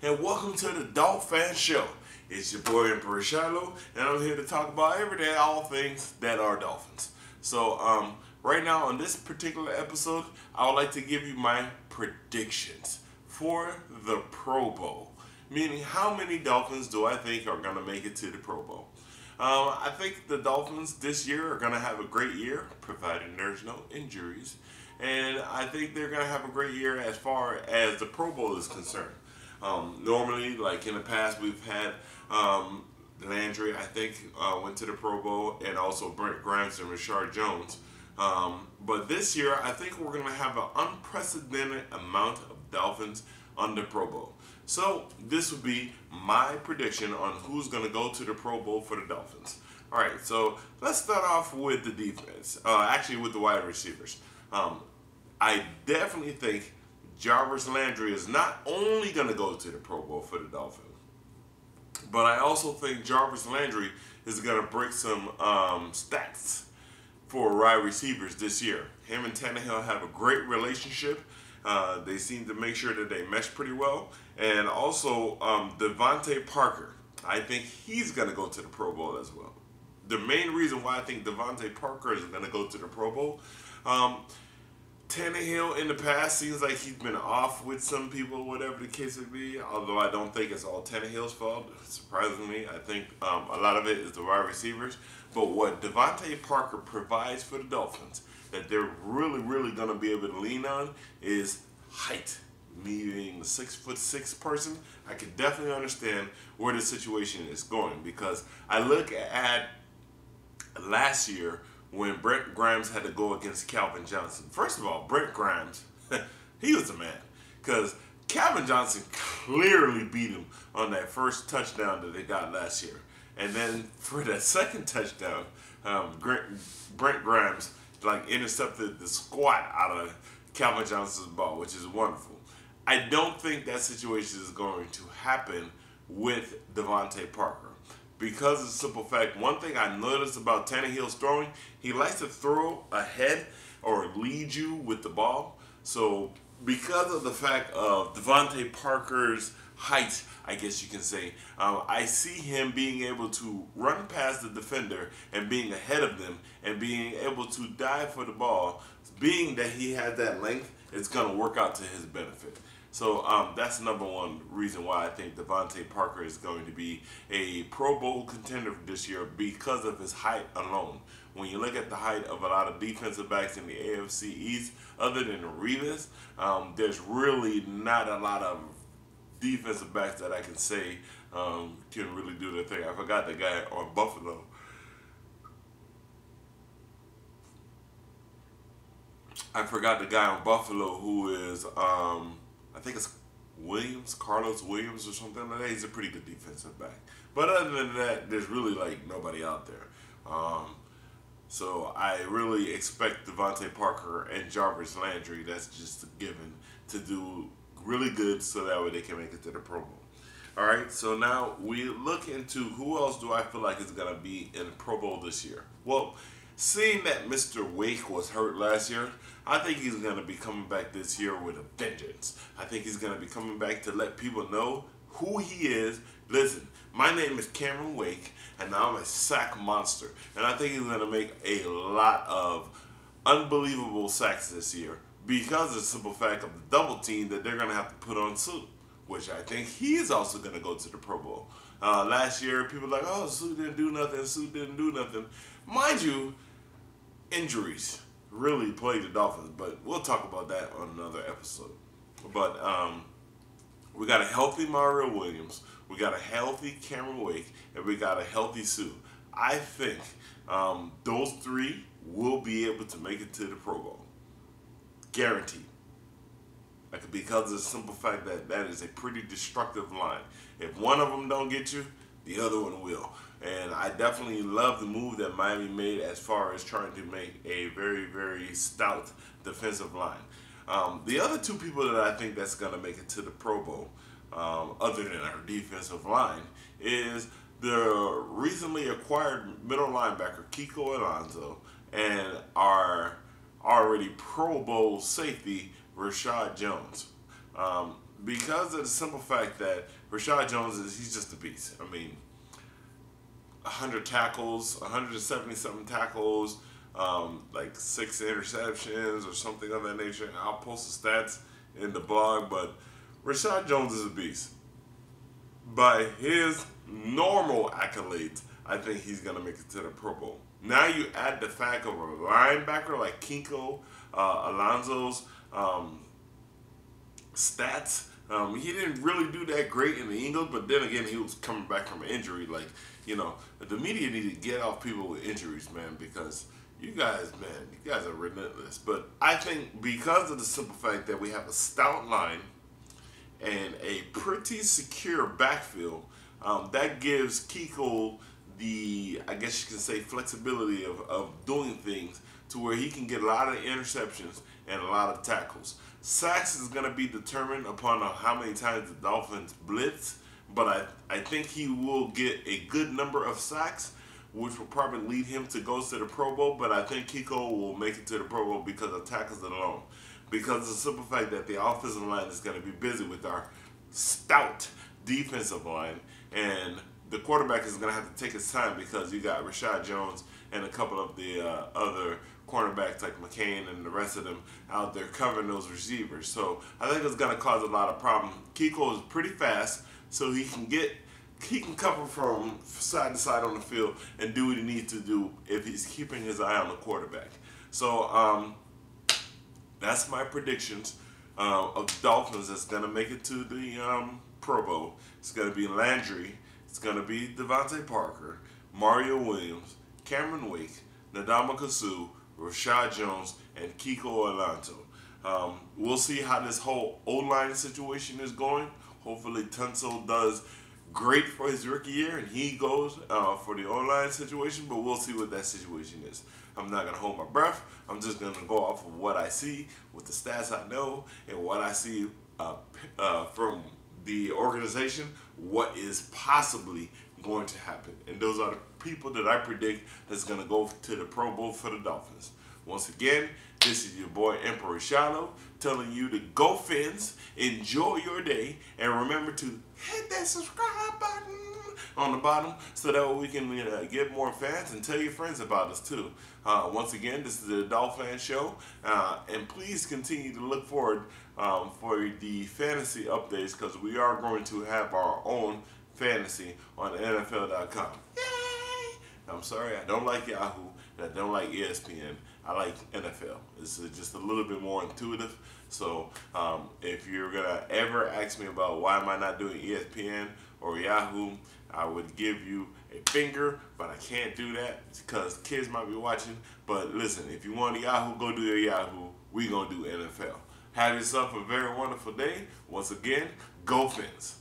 and welcome to the Dolfan Show. It's your boy Emperor Shiloh, and I'm here to talk about every day all things that are Dolphins. So, right now on this particular episode, I would like to give you my predictions for the Pro Bowl, meaning how many Dolphins do I think are going to make it to the Pro Bowl. I think the Dolphins this year are going to have a great year, providing there's no injuries. And I think they're going to have a great year as far as the Pro Bowl is concerned. Normally, like in the past, we've had Landry, I think, went to the Pro Bowl, and also Brent Grimes and Rashard Jones. But this year, I think we're going to have an unprecedented amount of Dolphins on the Pro Bowl. So this would be my prediction on who's going to go to the Pro Bowl for the Dolphins. All right, so let's start off with the defense. Actually, with the wide receivers. I definitely think Jarvis Landry is not only going to go to the Pro Bowl for the Dolphins, but I also think Jarvis Landry is going to break some stats for wide receivers this year. Him and Tannehill have a great relationship. They seem to make sure that they mesh pretty well. And also, Devontae Parker, I think he's going to go to the Pro Bowl as well. The main reason why I think Devontae Parker is going to go to the Pro Bowl, Tannehill in the past seems like he's been off with some people, whatever the case would be, although I don't think it's all Tannehill's fault. Surprisingly, I think a lot of it is the wide receivers. But what Devontae Parker provides for the Dolphins that they're really going to be able to lean on is height. Me being a 6'6" person, I can definitely understand where the situation is going, because I look at last year when Brent Grimes had to go against Calvin Johnson. First of all, Brent Grimes, he was the man, because Calvin Johnson clearly beat him on that first touchdown that they got last year. And then for that second touchdown, Brent Grimes intercepted the squat out of Calvin Johnson's ball, which is wonderful. I don't think that situation is going to happen with Devontae Parker. Because of the simple fact, one thing I noticed about Tannehill's throwing, he likes to throw ahead or lead you with the ball. So because of the fact of Devontae Parker's height, I guess you can say, I see him being able to run past the defender and being ahead of them and being able to dive for the ball. Being that he has that length, it's going to work out to his benefit. So that's number one reason why I think Devontae Parker is going to be a Pro Bowl contender this year, because of his height alone. When you look at the height of a lot of defensive backs in the AFC East, other than Revis, there's really not a lot of defensive backs that I can say can really do their thing. I forgot the guy on Buffalo. Who is, I think it's Carlos Williams or something like that. He's a pretty good defensive back. But other than that, there's really nobody out there. So I really expect Devontae Parker and Jarvis Landry, that's just a given, to do really good so that way they can make it to the Pro Bowl. Alright, so now we look into who else do I feel like is going to be in the Pro Bowl this year. Well, seeing that Mr. Wake was hurt last year, I think he's going to be coming back this year with a vengeance. I think he's going to be coming back to let people know who he is. Listen, my name is Cameron Wake, and I'm a sack monster. And I think he's going to make a lot of unbelievable sacks this year, because of the simple fact of the double team that they're going to have to put on Sue, which I think he is also going to go to the Pro Bowl. Last year, people were like, oh, Sue didn't do nothing. Mind you, injuries really played the Dolphins, but we'll talk about that on another episode. But we got a healthy Mario Williams, we got a healthy Cameron Wake, and we got a healthy Sue. I think those three will be able to make it to the Pro Bowl. Guaranteed. Because of the simple fact that that is a pretty destructive line. If one of them don't get you, the other one will. And I definitely love the move that Miami made as far as trying to make a very stout defensive line. The other two people that I think that's going to make it to the Pro Bowl, other than our defensive line, is the recently acquired middle linebacker Kiko Alonso and our already Pro Bowl safety Rashard Jones. because of the simple fact that Rashad Jones he's just a beast. I mean, 100 tackles, 170 something tackles, like 6 interceptions or something of that nature. I'll post the stats in the blog, but Rashad Jones is a beast. By his normal accolades, I think he's going to make it to the Pro Bowl. Now you add the fact of a linebacker like Kinko, Alonso's stats. He didn't really do that great in the Eagles, but then again, he was coming back from an injury. Like, the media need to get off people with injuries, man, because you guys are relentless. But I think because of the simple fact that we have a stout line and a pretty secure backfield, that gives Kiko the, I guess you can say, flexibility of doing things to where he can get a lot of interceptions and a lot of tackles. Sacks is going to be determined upon how many times the Dolphins blitz, but I think he will get a good number of sacks, which will probably lead him to go to the Pro Bowl, but I think Kiko will make it to the Pro Bowl because of tackles alone. Because of the simple fact that the offensive line is going to be busy with our stout defensive line, and the quarterback is going to have to take his time because you got Rashad Jones and a couple of the other cornerbacks like McCain and the rest of them out there covering those receivers. So I think it's going to cause a lot of problems. Kiko is pretty fast, so he can cover from side to side on the field and do what he needs to do if he's keeping his eye on the quarterback. So that's my predictions of the Dolphins that's going to make it to the Pro Bowl. It's going to be Landry. It's going to be Devontae Parker, Mario Williams, Cameron Wake, Ndamukong Suh, Rashad Jones, and Kiko Alonso. We'll see how this whole O-line situation is going. Hopefully Tunsil does great for his rookie year and he goes for the O-line situation, but we'll see what that situation is. I'm not going to hold my breath. I'm just going to go off of what I see, with the stats I know, and what I see from the organization, what is possibly going to happen. And those are the people that I predict that's going to go to the Pro Bowl for the Dolphins. Once again, this is your boy Emperor Shallow telling you to go Fins, enjoy your day, and remember to hit that subscribe button on the bottom so that we can get more fans and tell your friends about us too. Once again, this is the Dolfan Show, and please continue to look forward for the fantasy updates because we are going to have our own fantasy on NFL.com. Yay! I'm sorry, I don't like Yahoo, and I don't like ESPN. I like NFL. It's just a little bit more intuitive. So if you're gonna ever ask me about why am I not doing ESPN or Yahoo, I would give you a finger, but I can't do that because kids might be watching. But listen, if you want a Yahoo, go do your Yahoo. We gonna do NFL. Have yourself a very wonderful day. Once again, go Fins.